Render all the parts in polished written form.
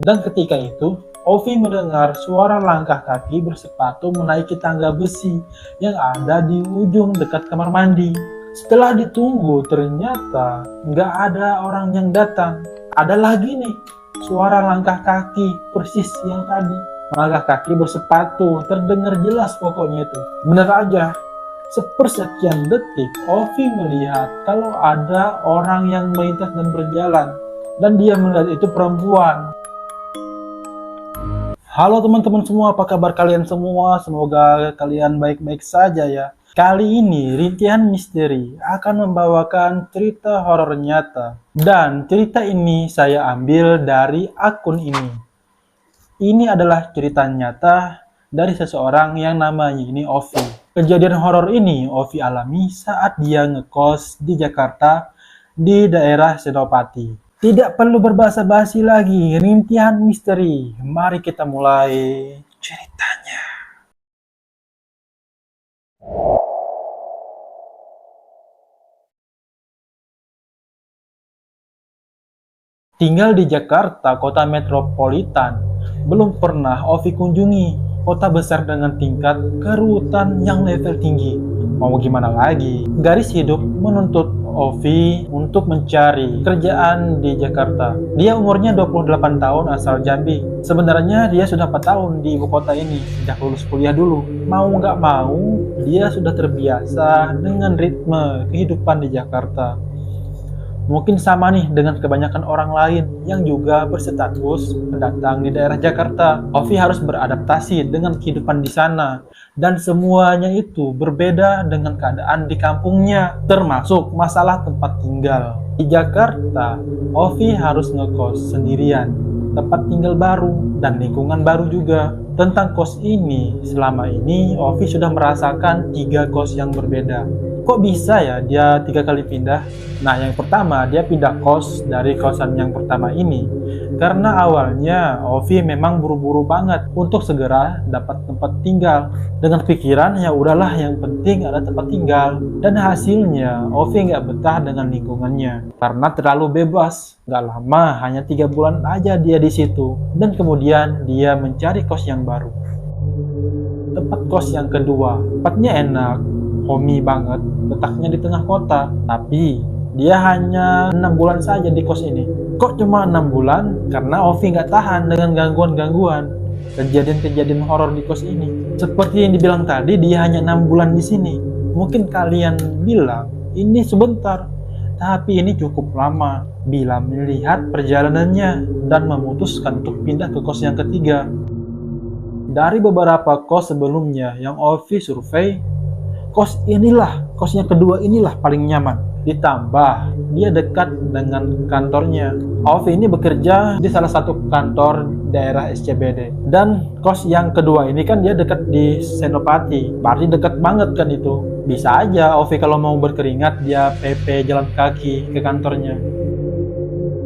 Dan ketika itu, Ovi mendengar suara langkah kaki bersepatu menaiki tangga besi yang ada di ujung dekat kamar mandi. Setelah ditunggu, ternyata nggak ada orang yang datang. Ada lagi nih, suara langkah kaki persis yang tadi. Langkah kaki bersepatu, terdengar jelas pokoknya itu. Bener aja, sepersekian detik, Ovi melihat kalau ada orang yang melintas dan berjalan. Dan dia melihat itu perempuan. Halo teman-teman semua, apa kabar kalian semua? Semoga kalian baik-baik saja ya. Kali ini Rintihan Misteri akan membawakan cerita horor nyata. Dan cerita ini saya ambil dari akun ini. Ini adalah cerita nyata dari seseorang yang namanya ini Ovi. Kejadian horor ini Ovi alami saat dia ngekos di Jakarta di daerah Senopati. Tidak perlu berbasa-basi lagi, Rintihan Misteri. Mari kita mulai ceritanya. Tinggal di Jakarta, kota metropolitan, belum pernah Ovi kunjungi. Kota besar dengan tingkat kerutan yang level tinggi. Mau gimana lagi? Garis hidup menuntut Ovi untuk mencari kerjaan di Jakarta. Dia umurnya 28 tahun asal Jambi. Sebenarnya dia sudah 4 tahun di ibu kota ini sejak lulus kuliah dulu. Mau nggak mau, dia sudah terbiasa dengan ritme kehidupan di Jakarta. Mungkin sama nih dengan kebanyakan orang lain yang juga berstatus pendatang di daerah Jakarta. Ovi harus beradaptasi dengan kehidupan di sana. Dan semuanya itu berbeda dengan keadaan di kampungnya, termasuk masalah tempat tinggal. Di Jakarta, Ovi harus ngekos sendirian, tempat tinggal baru, dan lingkungan baru juga. Tentang kos ini, selama ini Ovi sudah merasakan 3 kos yang berbeda. Kok bisa ya dia 3 kali pindah? Nah, yang pertama dia pindah kos dari kosan yang pertama ini karena awalnya Ovi memang buru-buru banget untuk segera dapat tempat tinggal dengan pikiran ya udahlah yang penting ada tempat tinggal. Dan hasilnya Ovi nggak betah dengan lingkungannya karena terlalu bebas. Nggak lama, hanya 3 bulan aja dia di situ dan kemudian dia mencari kos yang baru. Tempat kos yang kedua, tempatnya enak, homey banget, letaknya di tengah kota, tapi dia hanya 6 bulan saja di kos ini. Kok cuma 6 bulan? Karena Ovi nggak tahan dengan gangguan-gangguan, kejadian-kejadian horor di kos ini. Seperti yang dibilang tadi, dia hanya 6 bulan di sini. Mungkin kalian bilang ini sebentar, tapi ini cukup lama bila melihat perjalanannya dan memutuskan untuk pindah ke kos yang ketiga. Dari beberapa kos sebelumnya yang Ovi survei, kos yang kedua inilah paling nyaman. Ditambah dia dekat dengan kantornya. Ovi ini bekerja di salah satu kantor daerah SCBD. Dan kos yang kedua ini kan dia dekat di Senopati. Berarti dekat banget kan itu. Bisa aja Ovi kalau mau berkeringat dia PP jalan kaki ke kantornya.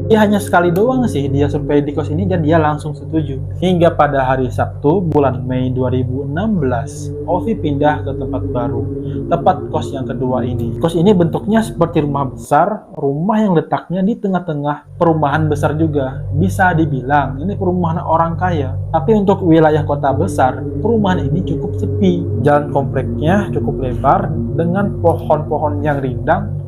Dia hanya sekali doang sih dia survei di kos ini dan dia langsung setuju. Hingga pada hari Sabtu bulan Mei 2016, Ovi pindah ke tempat baru, tempat kos yang kedua ini. Kos ini bentuknya seperti rumah besar, rumah yang letaknya di tengah-tengah perumahan besar juga. Bisa dibilang ini perumahan orang kaya. Tapi untuk wilayah kota besar, perumahan ini cukup sepi. Jalan kompleknya cukup lebar dengan pohon-pohon yang rindang.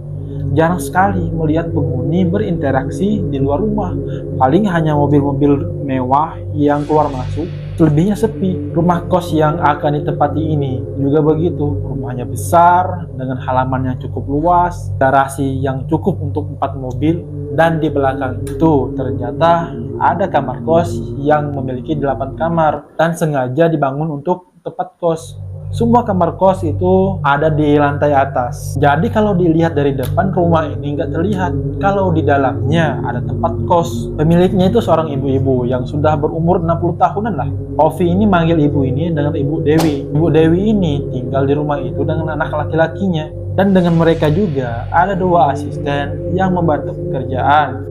Jarang sekali melihat penghuni berinteraksi di luar rumah. Paling hanya mobil-mobil mewah yang keluar masuk. Selebihnya sepi. Rumah kos yang akan ditempati ini juga begitu. Rumahnya besar dengan halaman yang cukup luas, garasi yang cukup untuk 4 mobil, dan di belakang itu ternyata ada kamar kos yang memiliki 8 kamar dan sengaja dibangun untuk tempat kos. Semua kamar kos itu ada di lantai atas. Jadi kalau dilihat dari depan rumah ini nggak terlihat kalau di dalamnya ada tempat kos. Pemiliknya itu seorang ibu-ibu yang sudah berumur 60 tahunan lah. Ovi ini manggil ibu ini dengan Ibu Dewi. Ibu Dewi ini tinggal di rumah itu dengan anak laki-lakinya. Dan dengan mereka juga ada 2 asisten yang membantu pekerjaan.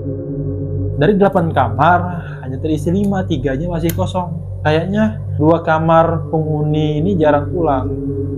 Dari 8 kamar hanya terisi 5, 3-nya masih kosong. Kayaknya 2 kamar penghuni ini jarang pulang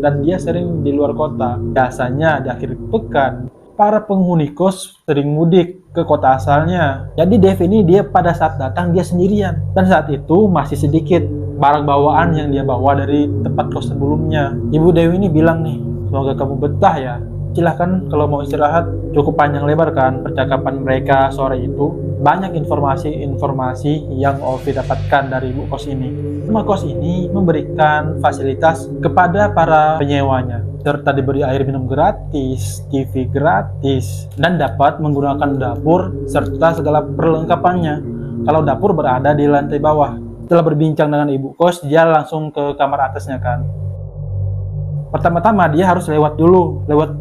dan dia sering di luar kota. Biasanya di akhir pekan para penghuni kos sering mudik ke kota asalnya. Jadi Dev ini dia pada saat datang dia sendirian. Dan saat itu masih sedikit barang bawaan yang dia bawa dari tempat kos sebelumnya. Ibu Dewi ini bilang nih, semoga kamu betah ya. Silahkan kalau mau istirahat. Cukup panjang lebar kan percakapan mereka sore itu. Banyak informasi-informasi yang Ovi dapatkan dari ibu kos ini. Rumah kos ini memberikan fasilitas kepada para penyewanya, serta diberi air minum gratis, TV gratis, dan dapat menggunakan dapur serta segala perlengkapannya. Kalau dapur berada di lantai bawah. Setelah berbincang dengan ibu kos, dia langsung ke kamar atasnya kan. Pertama-tama dia harus lewat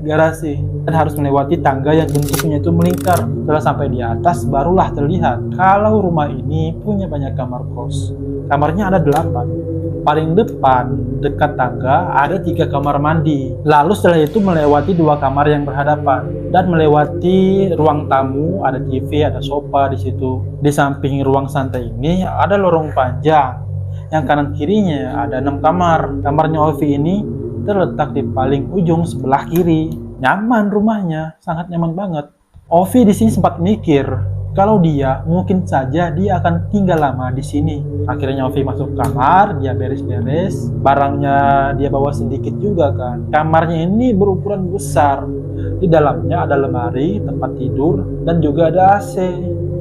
garasi, dan harus melewati tangga yang bentuknya itu melingkar. Setelah sampai di atas, barulah terlihat kalau rumah ini punya banyak kamar kos. Kamarnya ada 8. Paling depan, dekat tangga, ada 3 kamar mandi. Lalu setelah itu melewati 2 kamar yang berhadapan, dan melewati ruang tamu, ada TV, ada sofa di situ. Di samping ruang santai ini ada lorong panjang. Yang kanan kirinya ada 6 kamar. Kamarnya Ovi ini terletak di paling ujung sebelah kiri. Nyaman rumahnya, sangat nyaman banget. Ovi di sini sempat mikir kalau dia mungkin saja dia akan tinggal lama di sini. Akhirnya Ovi masuk kamar, dia beres-beres, barangnya dia bawa sedikit juga kan. Kamarnya ini berukuran besar. Di dalamnya ada lemari, tempat tidur, dan juga ada AC.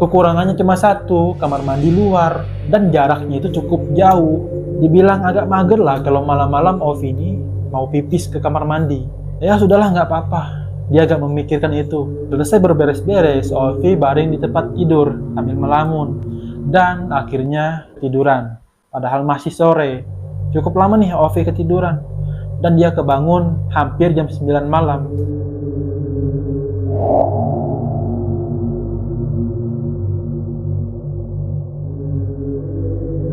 Kekurangannya cuma 1, kamar mandi luar, dan jaraknya itu cukup jauh. Dibilang agak mager lah kalau malam-malam Ovi ini mau pipis ke kamar mandi. Ya sudahlah, nggak apa-apa. Dia agak memikirkan itu. Selesai berberes-beres, Ovi baring di tempat tidur sambil melamun. Dan akhirnya tiduran. Padahal masih sore. Cukup lama nih Ovi ketiduran. Dan dia kebangun hampir jam 9 malam.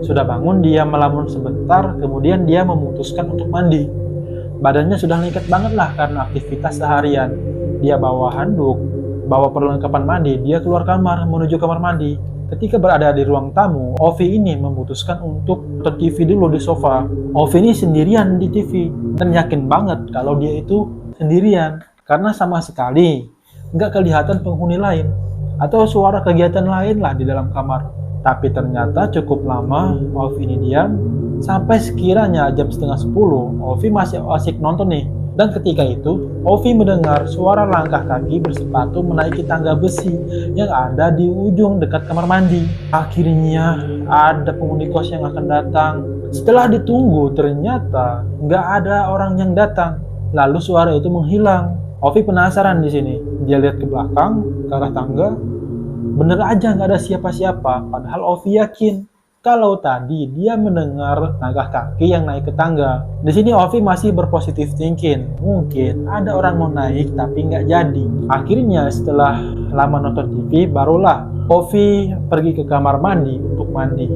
Sudah bangun, dia melamun sebentar, kemudian dia memutuskan untuk mandi. Badannya sudah lengket banget lah karena aktivitas seharian. Dia bawa handuk, bawa perlengkapan mandi, dia keluar kamar menuju kamar mandi. Ketika berada di ruang tamu, Ovi ini memutuskan untuk nonton TV dulu di sofa. Ovi ini sendirian di TV dan yakin banget kalau dia itu sendirian karena sama sekali nggak kelihatan penghuni lain atau suara kegiatan lain lah di dalam kamar. Tapi ternyata cukup lama Ovi ini diam. Sampai sekiranya jam setengah 10, Ovi masih asik nonton nih. Dan ketika itu, Ovi mendengar suara langkah kaki bersepatu menaiki tangga besi yang ada di ujung dekat kamar mandi. Akhirnya ada penghuni kos yang akan datang. Setelah ditunggu, ternyata nggak ada orang yang datang. Lalu suara itu menghilang. Ovi penasaran di sini. Dia lihat ke belakang, ke arah tangga. Bener aja nggak ada siapa-siapa. Padahal Ovi yakin kalau tadi dia mendengar langkah kaki yang naik ke tangga. Di sini Ovi masih berpositif thinking. Mungkin ada orang mau naik tapi nggak jadi. Akhirnya setelah lama nonton TV, barulah Ovi pergi ke kamar mandi untuk mandi.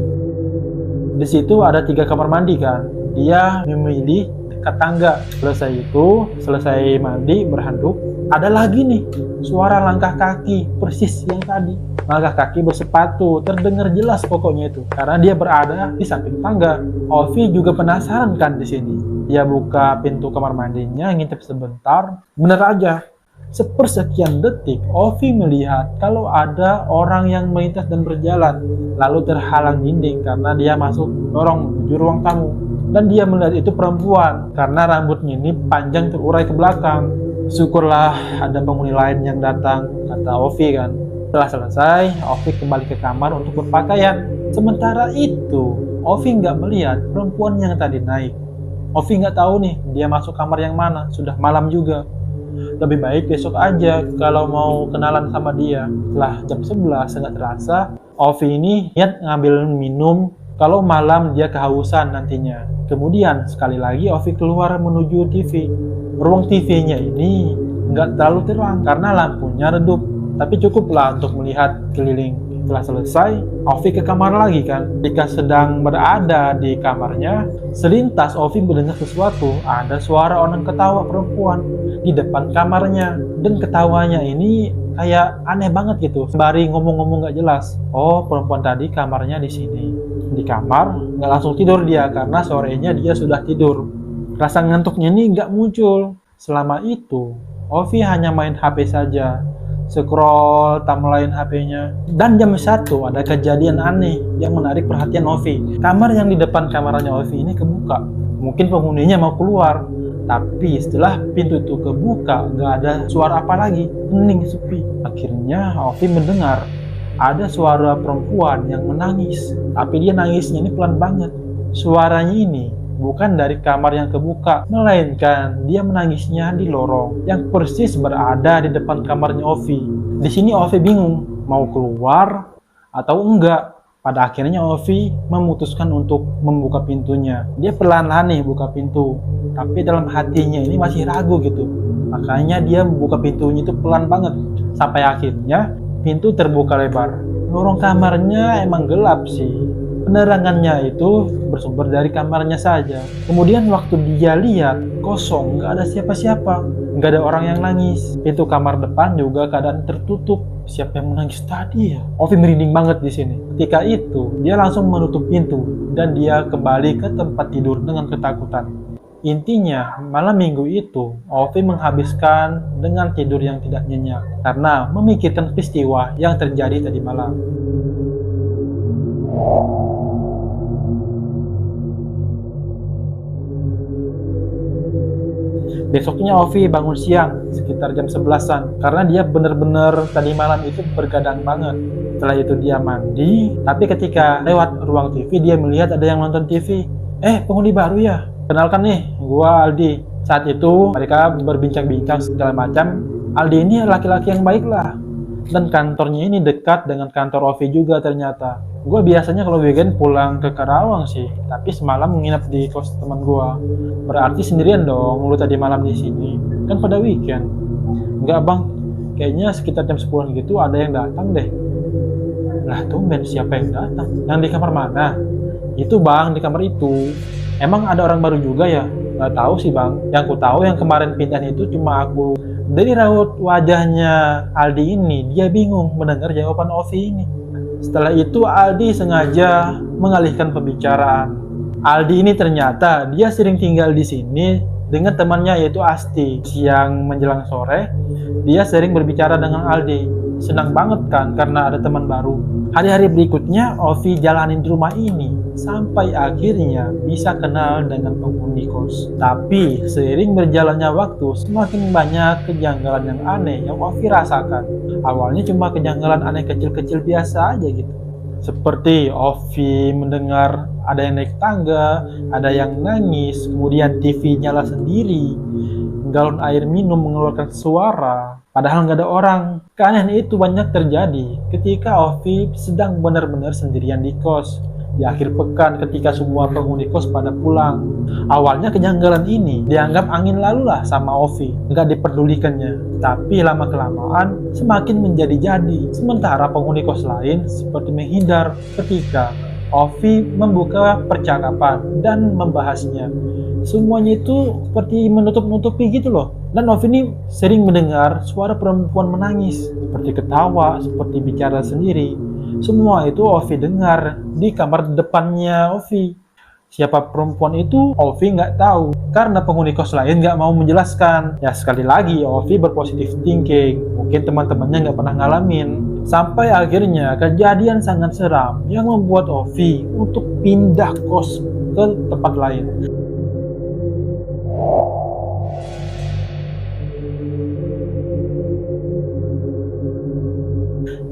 Di situ ada 3 kamar mandi kan. Dia memilih dekat tangga. Selesai mandi berhanduk. Ada lagi nih suara langkah kaki persis yang tadi. Langkah kaki bersepatu, terdengar jelas pokoknya itu, karena dia berada di samping tangga. Ovi juga penasaran kan di sini. Dia buka pintu kamar mandinya, ngintip sebentar. Bener aja, sepersekian detik, Ovi melihat kalau ada orang yang melintas dan berjalan, lalu terhalang dinding karena dia masuk lorong menuju ruang tamu. Dan dia melihat itu perempuan, karena rambutnya ini panjang terurai ke belakang. Syukurlah ada penghuni lain yang datang, kata Ovi kan. Setelah selesai, Ovi kembali ke kamar untuk berpakaian. Sementara itu, Ovi nggak melihat perempuan yang tadi naik. Ovi nggak tahu nih, dia masuk kamar yang mana. Sudah malam juga. Lebih baik besok aja kalau mau kenalan sama dia. Setelah jam 11, nggak terasa, Ovi ini niat ngambil minum. Kalau malam dia kehausan nantinya. Kemudian sekali lagi Ovi keluar menuju TV. Ruang TV-nya ini nggak terlalu terang karena lampunya redup. Tapi cukuplah untuk melihat keliling. Setelah selesai, Ovi ke kamar lagi kan. Ketika sedang berada di kamarnya, selintas Ovi mendengar sesuatu. Ada suara orang ketawa perempuan di depan kamarnya. Dan ketawanya ini kayak aneh banget gitu. Sembari ngomong-ngomong gak jelas. Oh, perempuan tadi kamarnya di sini. Di kamar, nggak langsung tidur dia karena sorenya dia sudah tidur. Rasa ngantuknya ini nggak muncul. Selama itu, Ovi hanya main HP saja, scroll timeline HP-nya. Dan jam 1 ada kejadian aneh yang menarik perhatian Ovi. Kamar yang di depan kamarnya Ovi ini kebuka. Mungkin penghuninya mau keluar. Tapi setelah pintu itu kebuka, nggak ada suara apa lagi, hening sepi. Akhirnya Ovi mendengar ada suara perempuan yang menangis. Tapi dia nangisnya ini pelan banget. Suaranya ini bukan dari kamar yang kebuka, melainkan dia menangisnya di lorong yang persis berada di depan kamarnya Ovi. Di sini Ovi bingung mau keluar atau enggak. Pada akhirnya Ovi memutuskan untuk membuka pintunya. Dia perlahan-lahan nih buka pintu, tapi dalam hatinya ini masih ragu gitu. Makanya dia membuka pintunya itu pelan banget. Sampai akhirnya pintu terbuka lebar. Lorong kamarnya emang gelap sih. Penerangannya itu bersumber dari kamarnya saja. Kemudian waktu dia lihat, kosong, nggak ada siapa-siapa. Nggak ada orang yang nangis. Pintu kamar depan juga keadaan tertutup. Siapa yang menangis tadi ya? Ovi merinding banget di sini. Ketika itu, dia langsung menutup pintu dan dia kembali ke tempat tidur dengan ketakutan. Intinya, malam minggu itu, Ovi menghabiskan dengan tidur yang tidak nyenyak karena memikirkan peristiwa yang terjadi tadi malam. Besoknya Ovi bangun siang sekitar jam 11-an karena dia bener-bener tadi malam itu bergadang banget. Setelah itu dia mandi, tapi ketika lewat ruang TV dia melihat ada yang nonton TV. Penghuni baru ya? Kenalkan nih, gua Aldi. Saat itu mereka berbincang-bincang segala macam. Aldi ini laki-laki yang baik lah. Dan kantornya ini dekat dengan kantor Ovi juga ternyata. Gue biasanya kalau weekend pulang ke Karawang sih, tapi semalam menginap di kos teman gue. Berarti sendirian dong lu tadi malam di sini. Kan pada weekend. Enggak bang, kayaknya sekitar jam 10 gitu ada yang datang deh. Lah tumben, siapa yang datang? Yang di kamar mana? Itu bang, di kamar itu. Emang ada orang baru juga ya? Nggak tahu sih bang. Yang ku tahu yang kemarin pindah itu cuma aku. Dari raut wajahnya Aldi ini, dia bingung mendengar jawaban Ovi ini. Setelah itu Aldi sengaja mengalihkan pembicaraan. Aldi ini ternyata dia sering tinggal di sini dengan temannya yaitu Asti. Siang menjelang sore, dia sering berbicara dengan Aldi. Senang banget kan karena ada teman baru. Hari-hari berikutnya Ovi jalanin di rumah ini sampai akhirnya bisa kenal dengan penghuni kos. Tapi seiring berjalannya waktu, semakin banyak kejanggalan yang aneh yang Ovi rasakan. Awalnya cuma kejanggalan aneh kecil-kecil biasa aja gitu. Seperti Ovi mendengar ada yang naik tangga, ada yang nangis, kemudian TV nyala sendiri, galon air minum mengeluarkan suara, padahal nggak ada orang. Keanehan itu banyak terjadi ketika Ovi sedang benar-benar sendirian di kos. Di akhir pekan ketika semua penghuni kos pada pulang. Awalnya kejanggalan ini dianggap angin lalu lah sama Ovi, nggak diperdulikannya. Tapi lama-kelamaan semakin menjadi-jadi. Sementara penghuni kos lain seperti menghindar ketika Ovi membuka percakapan dan membahasnya. Semuanya itu seperti menutup-nutupi gitu loh. Dan Ovi ini sering mendengar suara perempuan menangis, seperti ketawa, seperti bicara sendiri. Semua itu Ovi dengar di kamar depannya Ovi. Siapa perempuan itu Ovi nggak tahu karena penghuni kos lain nggak mau menjelaskan. Ya sekali lagi Ovi berpositif thinking, mungkin teman-temannya nggak pernah ngalamin. Sampai akhirnya kejadian sangat seram yang membuat Ovi untuk pindah kos ke tempat lain.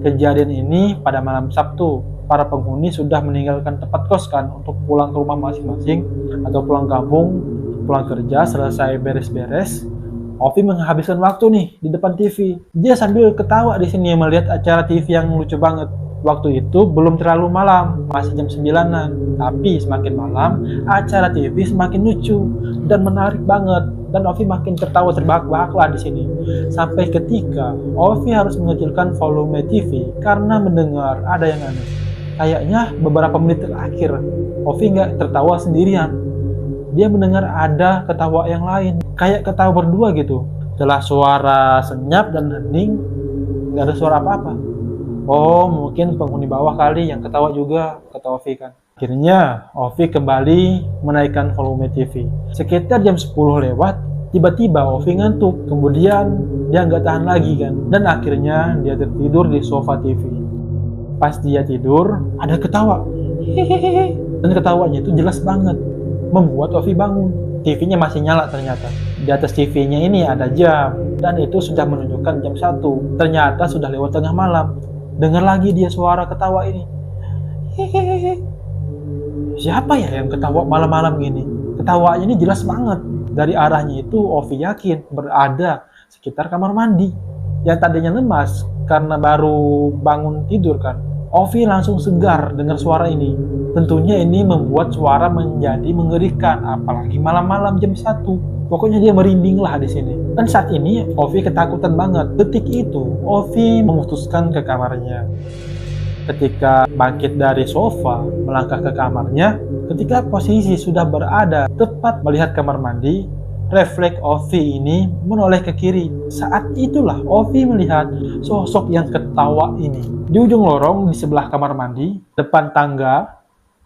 Kejadian ini pada malam Sabtu. Para penghuni sudah meninggalkan tempat kos kan untuk pulang ke rumah masing-masing atau pulang kampung, pulang kerja, selesai beres-beres. Ovi menghabiskan waktu nih di depan TV. Dia sambil ketawa di sini melihat acara TV yang lucu banget. Waktu itu belum terlalu malam, masih jam 9-an. Tapi semakin malam, acara TV semakin lucu dan menarik banget. Dan Ovi makin tertawa terbahak-bahak lah di sini. Sampai ketika Ovi harus mengecilkan volume TV karena mendengar ada yang aneh. Kayaknya beberapa menit terakhir, Ovi nggak tertawa sendirian. Dia mendengar ada ketawa yang lain, kayak ketawa berdua gitu. Setelah suara senyap dan hening, nggak ada suara apa-apa. Oh, mungkin penghuni bawah kali yang ketawa juga, kata Ovi kan. Akhirnya, Ovi kembali menaikkan volume TV. Sekitar jam 10 lewat, Tiba-tiba Ovi ngantuk, kemudian dia nggak tahan lagi kan, dan akhirnya dia tertidur di sofa TV. Pas dia tidur, ada ketawa. Hehehe. Dan ketawanya itu jelas banget, membuat Ovi bangun. TV-nya masih nyala ternyata. Di atas TV-nya ini ada jam, dan itu sudah menunjukkan jam 1. Ternyata sudah lewat tengah malam. Dengar lagi dia suara ketawa ini. Hehehe. Siapa ya yang ketawa malam-malam gini? Ketawanya ini jelas banget. Dari arahnya itu Ovi yakin berada sekitar kamar mandi. Yang tadinya lemas karena baru bangun tidur kan. Ovi langsung segar dengar suara ini. Tentunya ini membuat suara menjadi mengerikan, apalagi malam-malam jam 1. Pokoknya dia merinding lah di sini. Dan saat ini Ovi ketakutan banget. Detik itu Ovi memutuskan ke kamarnya. Ketika bangkit dari sofa, melangkah ke kamarnya, ketika posisi sudah berada tepat melihat kamar mandi, refleks Ovi ini menoleh ke kiri. Saat itulah Ovi melihat sosok yang ketawa ini. Di ujung lorong di sebelah kamar mandi, depan tangga,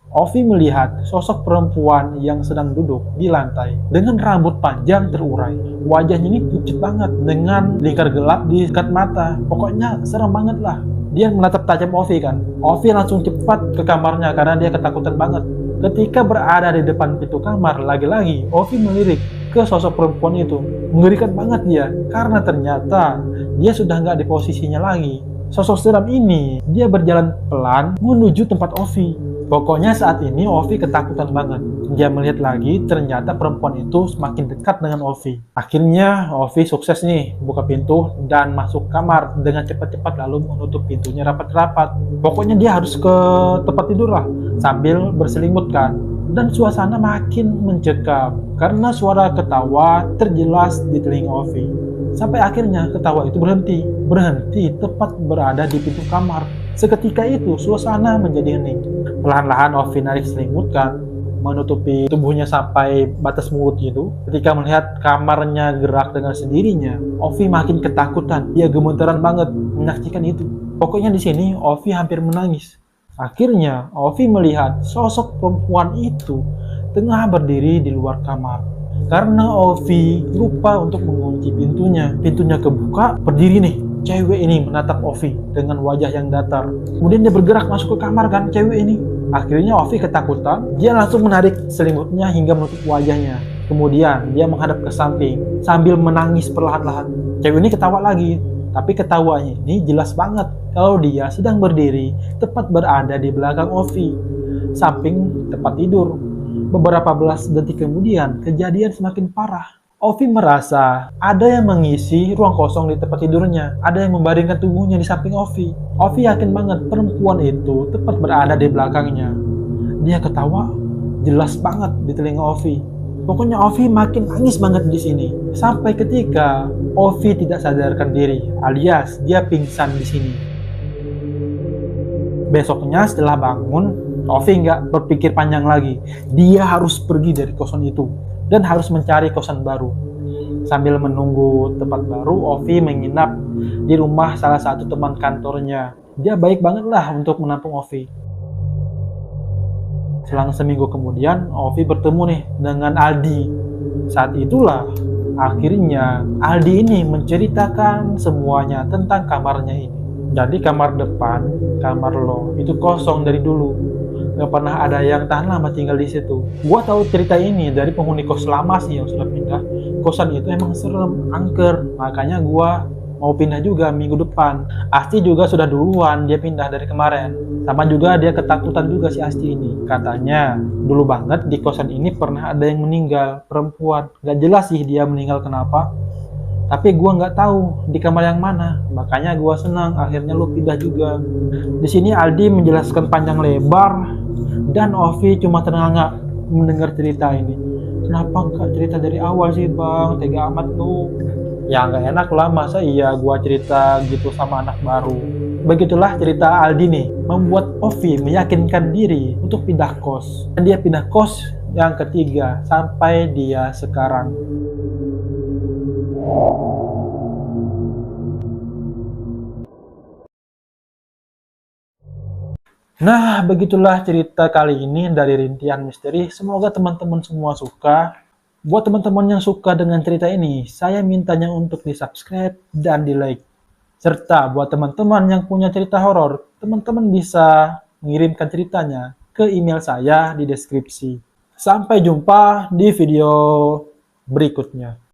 Ovi melihat sosok perempuan yang sedang duduk di lantai dengan rambut panjang terurai. Wajahnya ini pucat banget dengan lingkar gelap di dekat mata. Pokoknya serem banget lah. Dia menatap tajam Ovi kan. Ovi langsung cepat ke kamarnya karena dia ketakutan banget. Ketika berada di depan pintu kamar, lagi-lagi Ovi melirik ke sosok perempuan itu. Mengerikan banget dia, karena ternyata dia sudah nggak di posisinya lagi. Sosok seram ini, dia berjalan pelan menuju tempat Ovi. Pokoknya saat ini Ovi ketakutan banget. Dia melihat lagi, ternyata perempuan itu semakin dekat dengan Ovi. Akhirnya Ovi sukses nih, buka pintu dan masuk kamar dengan cepat-cepat lalu menutup pintunya rapat-rapat. Pokoknya dia harus ke tempat tidur lah, sambil berselimut kan. Dan suasana makin mencekam, karena suara ketawa terjelas di telinga Ovi. Sampai akhirnya ketawa itu berhenti tepat berada di pintu kamar. Seketika itu suasana menjadi hening. Perlahan-lahan Ovi narik selimut kan, menutupi tubuhnya sampai batas mulut gitu. Ketika melihat kamarnya gerak dengan sendirinya, Ovi makin ketakutan. Dia gemetaran banget menyaksikan itu. Pokoknya di sini Ovi hampir menangis. Akhirnya Ovi melihat sosok perempuan itu tengah berdiri di luar kamar. Karena Ovi lupa untuk mengunci pintunya. Pintunya kebuka, berdiri nih. Cewek ini menatap Ovi dengan wajah yang datar. Kemudian dia bergerak masuk ke kamar kan, cewek ini. Akhirnya Ovi ketakutan, dia langsung menarik selimutnya hingga menutup wajahnya. Kemudian dia menghadap ke samping sambil menangis perlahan-lahan. Cewek ini ketawa lagi, tapi ketawanya ini jelas banget kalau dia sedang berdiri tepat berada di belakang Ovi, samping tempat tidur. Beberapa belas detik kemudian, kejadian semakin parah. Ovi merasa ada yang mengisi ruang kosong di tempat tidurnya. Ada yang membaringkan tubuhnya di samping Ovi. Ovi yakin banget perempuan itu tepat berada di belakangnya. Dia ketawa jelas banget di telinga Ovi. Pokoknya Ovi makin nangis banget di sini. Sampai ketika Ovi tidak sadarkan diri, alias dia pingsan di sini. Besoknya setelah bangun, Ovi nggak berpikir panjang lagi. Dia harus pergi dari kosan itu dan harus mencari kosan baru. Sambil menunggu tempat baru, Ovi menginap di rumah salah satu teman kantornya. Dia baik banget lah untuk menampung Ovi. Selang seminggu kemudian, Ovi bertemu nih dengan Aldi. Saat itulah, akhirnya Aldi ini menceritakan semuanya tentang kamarnya ini. Jadi kamar depan, kamar lo, itu kosong dari dulu. Gak pernah ada yang tahan lama tinggal di situ. Gua tahu cerita ini dari penghuni kos lama sih yang sudah pindah. Kosan itu emang serem, angker. Makanya gua mau pindah juga minggu depan. Asti juga sudah duluan, dia pindah dari kemarin. Sama juga dia ketakutan juga si Asti ini. Katanya dulu banget di kosan ini pernah ada yang meninggal, perempuan. Gak jelas sih dia meninggal kenapa. Tapi gua nggak tahu di kamar yang mana. Makanya gua senang akhirnya lu pindah juga. Di sini Aldi menjelaskan panjang lebar dan Ovi cuma terengah mendengar cerita ini. Kenapa nggak cerita dari awal sih bang? Tega amat lu. Ya nggak enak lah, masa iya gua cerita gitu sama anak baru. Begitulah cerita Aldi nih, membuat Ovi meyakinkan diri untuk pindah kos. Dan dia pindah kos yang ketiga sampai dia sekarang. Nah, begitulah cerita kali ini dari Rintihan Misteri. Semoga teman-teman semua suka. Buat teman-teman yang suka dengan cerita ini, saya mintanya untuk di-subscribe dan di-like. Serta buat teman-teman yang punya cerita horor, teman-teman bisa mengirimkan ceritanya ke email saya di deskripsi. Sampai jumpa di video berikutnya.